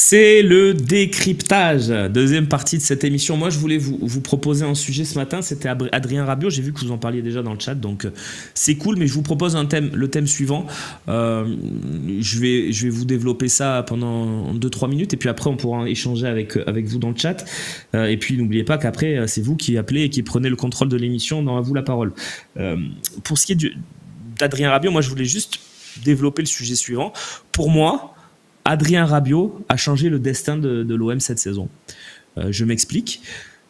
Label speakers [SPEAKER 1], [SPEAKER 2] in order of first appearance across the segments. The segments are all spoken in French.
[SPEAKER 1] C'est le décryptage, deuxième partie de cette émission. Moi, je voulais vous proposer un sujet ce matin, c'était Adrien Rabiot. J'ai vu que vous en parliez déjà dans le chat, donc c'est cool, mais je vous propose le thème suivant. Je vais vous développer ça pendant 2-3 minutes, et puis après, on pourra échanger avec vous dans le chat. Et puis, n'oubliez pas qu'après, c'est vous qui appelez et qui prenez le contrôle de l'émission, dans À vous la parole. Pour ce qui est d'Adrien Rabiot, moi, je voulais juste développer le sujet suivant. Pour moi, Adrien Rabiot a changé le destin de l'OM cette saison. Je m'explique.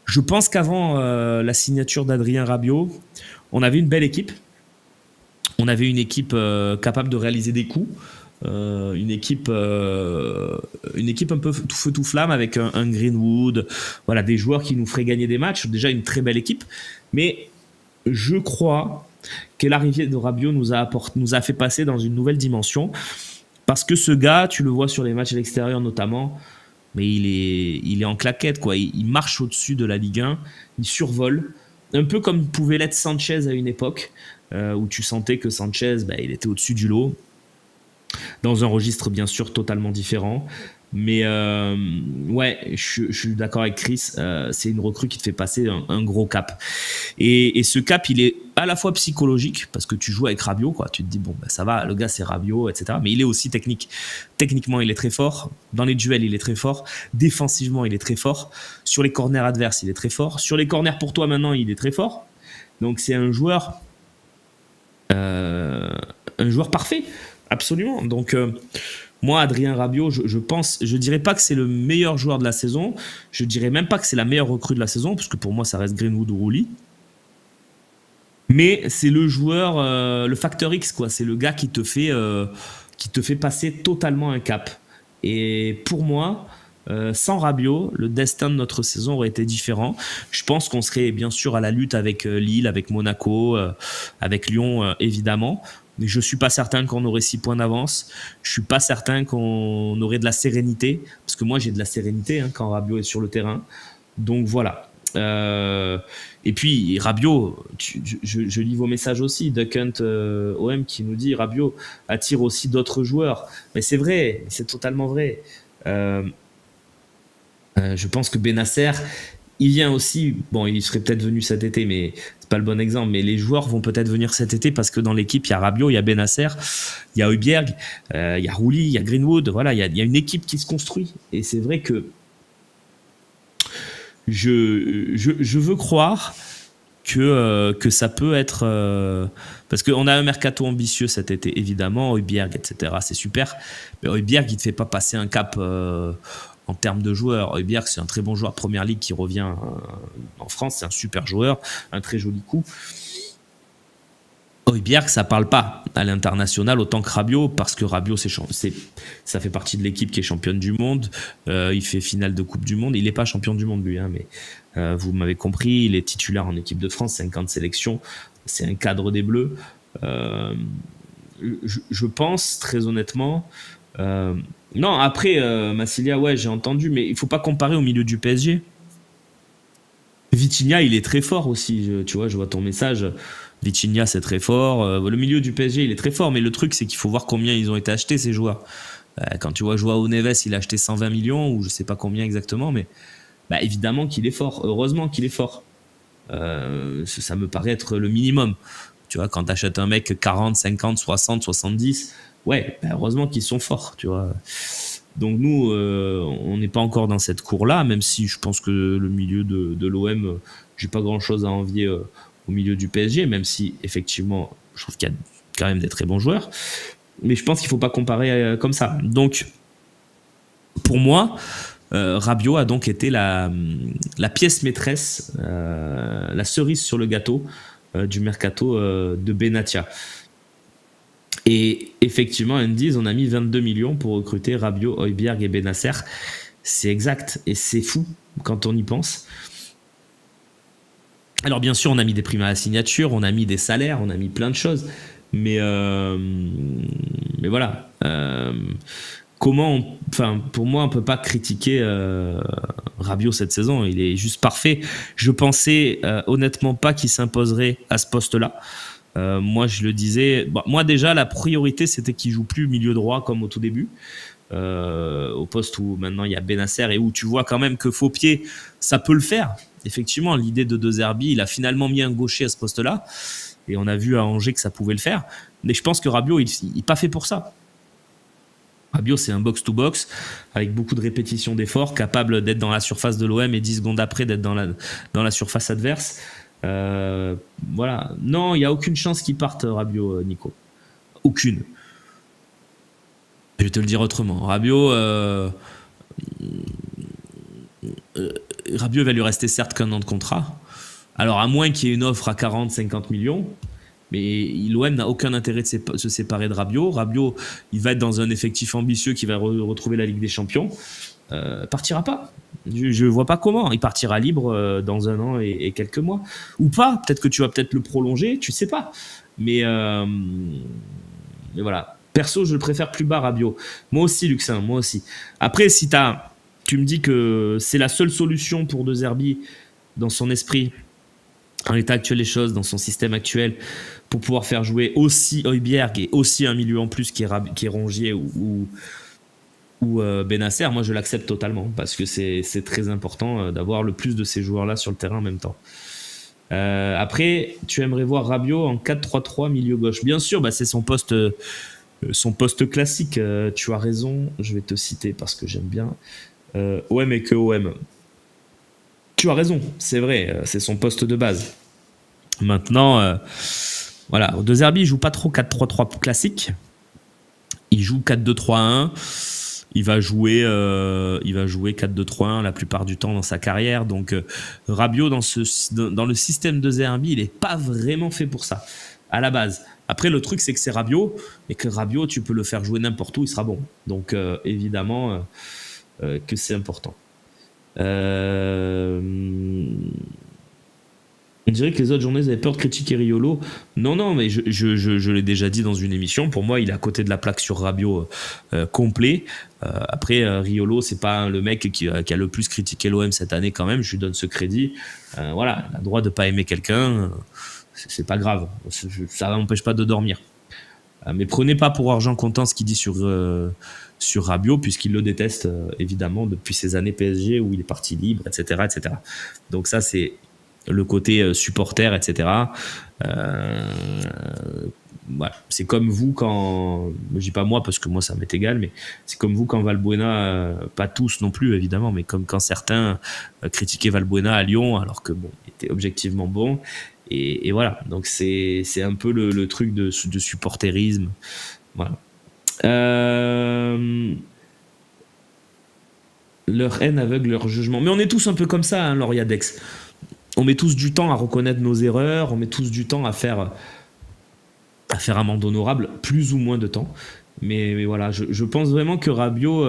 [SPEAKER 1] Je pense qu'avant la signature d'Adrien Rabiot, on avait une belle équipe. On avait une équipe capable de réaliser des coups. Une équipe un peu tout feu tout flamme avec un Greenwood, voilà, des joueurs qui nous feraient gagner des matchs. Déjà une très belle équipe. Mais je crois que l'arrivée de Rabiot nous a fait passer dans une nouvelle dimension. Parce que ce gars, tu le vois sur les matchs à l'extérieur notamment, mais il est en claquette, quoi. Il marche au-dessus de la Ligue 1, il survole, un peu comme pouvait l'être Sanchez à une époque, où tu sentais que Sanchez, il était au-dessus du lot, dans un registre bien sûr totalement différent. Mais ouais, je suis d'accord avec Chris, c'est une recrue qui te fait passer un gros cap. Et ce cap, il est à la fois psychologique, parce que tu joues avec Rabiot, quoi. Tu te dis, bon, ça va, le gars c'est Rabiot, etc. Mais il est aussi technique. Techniquement, il est très fort. Dans les duels, il est très fort. Défensivement, il est très fort. Sur les corners adverses, il est très fort. Sur les corners pour toi maintenant, il est très fort. Donc c'est un joueur parfait, absolument. Donc moi, Adrien Rabiot, je dirais pas que c'est le meilleur joueur de la saison. Je dirais même pas que c'est la meilleure recrue de la saison, parce que pour moi, ça reste Greenwood ou Rouli. Mais c'est le joueur, le facteur X, quoi. C'est le gars qui te fait passer totalement un cap. Et pour moi, sans Rabiot, le destin de notre saison aurait été différent. Je pense qu'on serait bien sûr à la lutte avec Lille, avec Monaco, avec Lyon, évidemment. Mais je ne suis pas certain qu'on aurait 6 points d'avance. Je ne suis pas certain qu'on aurait de la sérénité. Parce que moi, j'ai de la sérénité quand Rabiot est sur le terrain. Donc voilà. Et puis Rabiot, je lis vos messages aussi, Duck Hunt OM qui nous dit Rabiot attire aussi d'autres joueurs. Mais c'est vrai, c'est totalement vrai. Je pense que Bennacer, il vient aussi, bon, il serait peut-être venu cet été, mais c'est pas le bon exemple, mais les joueurs vont peut-être venir cet été parce que dans l'équipe, il y a Rabiot, il y a Bennacer, il y a Højbjerg, il y a Rouli, il y a Greenwood, voilà, il y a une équipe qui se construit. Et c'est vrai que je veux croire que ça peut être... parce qu'on a un mercato ambitieux cet été, évidemment, Højbjerg, etc. C'est super. Mais Højbjerg, il ne te fait pas passer un cap en termes de joueurs. Højbjerg, c'est un très bon joueur Première Ligue qui revient en France. C'est un super joueur, un très joli coup. Højbjerg, ça parle pas à l'international autant que Rabiot, parce que Rabiot, ça fait partie de l'équipe qui est championne du monde. Il fait finale de Coupe du Monde. Il n'est pas champion du monde, lui, hein, mais vous m'avez compris. Il est titulaire en équipe de France, 50 sélections. C'est un cadre des Bleus. Je pense, très honnêtement... non, après, Massilia, ouais, j'ai entendu, mais il ne faut pas comparer au milieu du PSG. Vitinha, il est très fort aussi. Tu vois, je vois ton message... Vitinha, c'est très fort. Le milieu du PSG, il est très fort. Mais le truc, c'est qu'il faut voir combien ils ont été achetés, ces joueurs. Quand tu vois Joao Neves, il a acheté 120 millions, ou je ne sais pas combien exactement, mais évidemment qu'il est fort. Heureusement qu'il est fort. Ça me paraît être le minimum. Tu vois, quand tu achètes un mec 40, 50, 60, 70, ouais, heureusement qu'ils sont forts, tu vois. Donc nous, on n'est pas encore dans cette cour-là, même si je pense que le milieu de l'OM, j'ai pas grand-chose à envier au milieu du PSG, même si effectivement je trouve qu'il y a quand même des très bons joueurs, mais je pense qu'il ne faut pas comparer comme ça. Donc pour moi, Rabiot a donc été la pièce maîtresse, la cerise sur le gâteau du mercato de Benatia. Et effectivement, Andy, on a mis 22 millions pour recruter Rabiot, Højbjerg et Bennacer. C'est exact, et c'est fou quand on y pense. Alors bien sûr, on a mis des primes à la signature, on a mis des salaires, on a mis plein de choses, mais voilà. Pour moi, on peut pas critiquer Rabiot cette saison. Il est juste parfait. Je pensais honnêtement pas qu'il s'imposerait à ce poste-là. Moi, je le disais. Moi déjà, la priorité, c'était qu'il joue plus milieu droit comme au tout début. au poste où maintenant il y a Benasser et où tu vois quand même que Faupier, ça peut le faire. Effectivement, l'idée de De Zerbi, il a finalement mis un gaucher à ce poste-là. Et on a vu à Angers que ça pouvait le faire. Mais je pense que Rabiot, il n'est pas fait pour ça. Rabiot, c'est un box-to-box avec beaucoup de répétitions d'efforts, capable d'être dans la surface de l'OM et 10 secondes après d'être dans la surface adverse. Voilà. Non, il n'y a aucune chance qu'il parte, Rabiot, Nico. Aucune. Je vais te le dire autrement. Rabiot va lui rester certes qu'un an de contrat. Alors, à moins qu'il y ait une offre à 40-50 millions, mais l'OM n'a aucun intérêt de se séparer de Rabiot. Rabiot, il va être dans un effectif ambitieux qui va retrouver la Ligue des Champions. Partira pas. Je ne vois pas comment. Il partira libre dans un an et quelques mois. Ou pas. Peut-être que tu vas peut-être le prolonger, tu ne sais pas. Mais voilà. Perso, je le préfère plus bas, Rabiot. Moi aussi, Luxin, moi aussi. Après, si tu me dis que c'est la seule solution pour De Zerbi dans son esprit, en l'état actuel des choses, dans son système actuel, pour pouvoir faire jouer aussi Højbjerg et aussi un milieu en plus qui est Rongier ou Benasser, moi je l'accepte totalement parce que c'est très important d'avoir le plus de ces joueurs-là sur le terrain en même temps. Après, tu aimerais voir Rabiot en 4-3-3 milieu gauche. Bien sûr, c'est son poste classique. Tu as raison, je vais te citer parce que j'aime bien. OM et que OM. Tu as raison, c'est vrai, c'est son poste de base. Maintenant, voilà, De Zerbi, il joue pas trop 4-3-3 classique. Il joue 4-2-3-1. Il va jouer 4-2-3-1 la plupart du temps dans sa carrière. Donc, Rabiot, dans le système de Zerbi, il n'est pas vraiment fait pour ça, à la base. Après, le truc, c'est que c'est Rabiot, et que Rabiot, tu peux le faire jouer n'importe où, il sera bon. Donc, évidemment, que c'est important. On dirait que les autres journalistes avaient peur de critiquer Riolo. Non, mais je l'ai déjà dit dans une émission. Pour moi, il est à côté de la plaque sur Rabiot complet. Après, Riolo, c'est pas le mec qui a le plus critiqué l'OM cette année quand même. Je lui donne ce crédit. Voilà, il a le droit de pas aimer quelqu'un. C'est pas grave. Ça n'empêche pas de dormir. Mais prenez pas pour argent comptant ce qu'il dit sur Rabiot, puisqu'il le déteste évidemment depuis ses années PSG où il est parti libre, etc. etc. Donc ça, c'est le côté supporter, etc. Voilà. C'est comme vous quand, je dis pas moi parce que moi ça m'est égal, mais c'est comme vous quand Valbuena, pas tous non plus évidemment, mais comme quand certains critiquaient Valbuena à Lyon alors que bon, il était objectivement bon. Et voilà, donc c'est un peu le truc de supporterisme. Voilà. Leur haine aveugle leur jugement. Mais on est tous un peu comme ça, hein, Lauriadex. On met tous du temps à reconnaître nos erreurs, on met tous du temps à faire amende honorable, plus ou moins de temps. Mais voilà, je pense vraiment que Rabiot,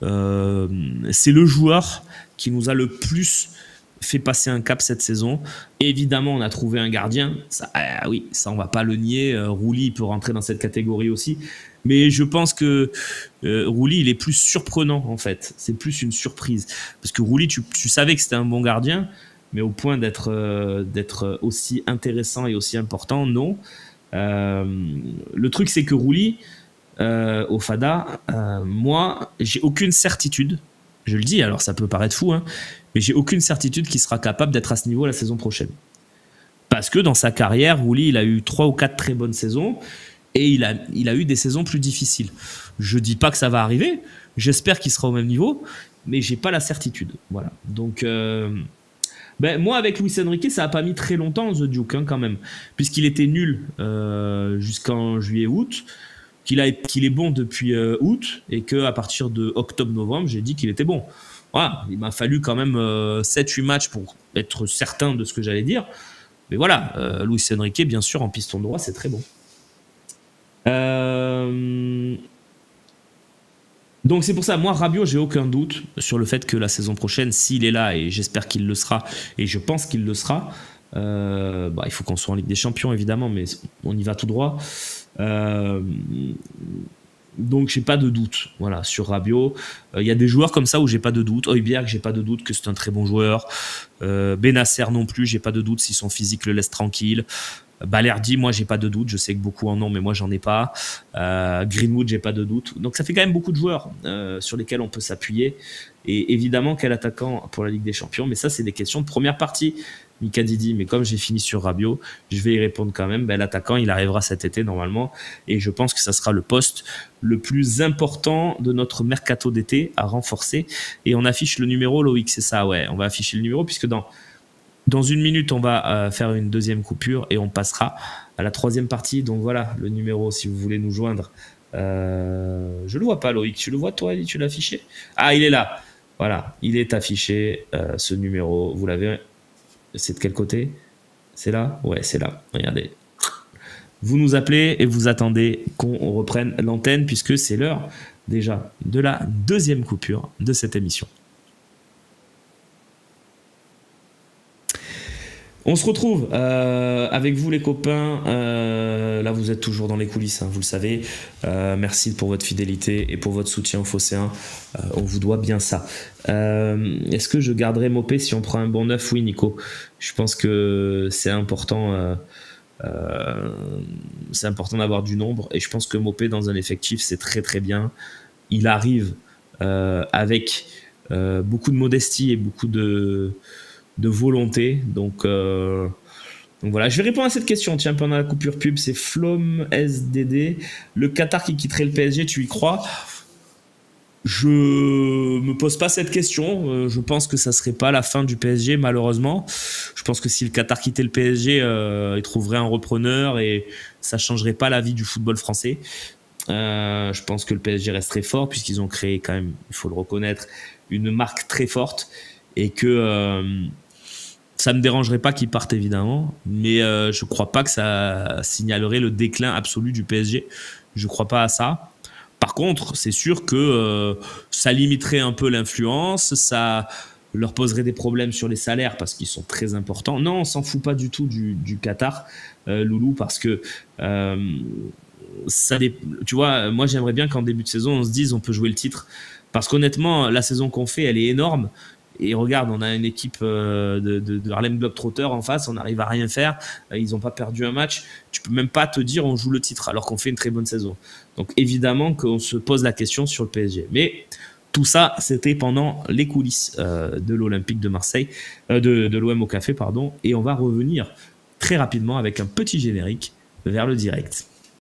[SPEAKER 1] c'est le joueur qui nous a le plus fait passer un cap cette saison. Évidemment, on a trouvé un gardien. Ça, oui, ça on va pas le nier. Rouli peut rentrer dans cette catégorie aussi. Mais je pense que Rouli, il est plus surprenant en fait. C'est plus une surprise. Parce que Rouli, tu savais que c'était un bon gardien, mais au point d'être aussi intéressant et aussi important, non. Le truc, c'est que Rouli, au Fada, moi, j'ai aucune certitude. Je le dis, alors ça peut paraître fou, hein, mais j'ai aucune certitude qu'il sera capable d'être à ce niveau la saison prochaine. Parce que dans sa carrière, Rouli, il a eu 3 ou 4 très bonnes saisons et il a eu des saisons plus difficiles. Je dis pas que ça va arriver, j'espère qu'il sera au même niveau, mais j'ai pas la certitude. Voilà. Donc, moi, avec Luis Enrique, ça n'a pas mis très longtemps, The Duke, hein, quand même, puisqu'il était nul jusqu'en juillet-août. Qu'il est bon depuis août et qu'à partir de octobre-novembre, j'ai dit qu'il était bon. Voilà, il m'a fallu quand même 7-8 matchs pour être certain de ce que j'allais dire. Mais voilà, Luis Enrique, bien sûr, en piston droit, c'est très bon. Donc c'est pour ça, moi, Rabiot, j'ai aucun doute sur le fait que la saison prochaine, s'il est là, et j'espère qu'il le sera, et je pense qu'il le sera, il faut qu'on soit en Ligue des Champions, évidemment, mais on y va tout droit. Donc j'ai pas de doute sur Rabiot. Il y a des joueurs comme ça où j'ai pas de doute. Højbjerg, j'ai pas de doute que c'est un très bon joueur. Benasser non plus, j'ai pas de doute si son physique le laisse tranquille. Balerdi, moi, j'ai pas de doute. Je sais que beaucoup en ont, mais moi, j'en ai pas. Greenwood, j'ai pas de doute. Donc, ça fait quand même beaucoup de joueurs sur lesquels on peut s'appuyer. Et évidemment, quel attaquant pour la Ligue des Champions. Mais ça, c'est des questions de première partie. Mika Didi, mais comme j'ai fini sur Rabiot, je vais y répondre quand même. L'attaquant, il arrivera cet été normalement. Et je pense que ça sera le poste le plus important de notre mercato d'été à renforcer. Et on affiche le numéro, Loïc, c'est ça, ouais. On va afficher le numéro puisque dans une minute, on va faire une deuxième coupure et on passera à la troisième partie. Donc voilà, le numéro, si vous voulez nous joindre. Je le vois pas, Loïc. Tu le vois, toi, tu l'as affiché? Ah, il est là. Voilà, il est affiché, ce numéro. Vous l'avez. C'est de quel côté? C'est là? Ouais, c'est là. Regardez. Vous nous appelez et vous attendez qu'on reprenne l'antenne puisque c'est l'heure déjà de la deuxième coupure de cette émission. On se retrouve avec vous les copains. Là vous êtes toujours dans les coulisses, hein, vous le savez. Merci pour votre fidélité et pour votre soutien au Phocéen. On vous doit bien ça. Est-ce que je garderai Mopé si on prend un bon neuf? Oui, Nico. Je pense que c'est important. C'est important d'avoir du nombre et je pense que Mopé dans un effectif c'est très très bien. Il arrive avec beaucoup de modestie et beaucoup de volonté. Donc voilà, je vais répondre à cette question. Tiens, pendant la coupure pub, c'est Flom SDD. Le Qatar qui quitterait le PSG, tu y crois? Je me pose pas cette question. Je pense que ça serait pas la fin du PSG, malheureusement. Je pense que si le Qatar quittait le PSG, il trouverait un repreneur et ça changerait pas la vie du football français. Je pense que le PSG resterait fort puisqu'ils ont créé quand même, il faut le reconnaître, une marque très forte et que ça ne me dérangerait pas qu'ils partent évidemment, mais je crois pas que ça signalerait le déclin absolu du PSG. Je crois pas à ça. Par contre, c'est sûr que ça limiterait un peu l'influence, ça leur poserait des problèmes sur les salaires parce qu'ils sont très importants. Non, on s'en fout pas du tout du Qatar, Loulou, parce que tu vois, moi j'aimerais bien qu'en début de saison on se dise on peut jouer le titre, parce qu'honnêtement la saison qu'on fait elle est énorme. Et regarde, on a une équipe de Harlem Globetrotters en face, on n'arrive à rien faire, ils n'ont pas perdu un match, tu peux même pas te dire on joue le titre alors qu'on fait une très bonne saison. Donc évidemment qu'on se pose la question sur le PSG. Mais tout ça, c'était pendant les coulisses de l'Olympique de Marseille, de l'OM au café, pardon, et on va revenir très rapidement avec un petit générique vers le direct.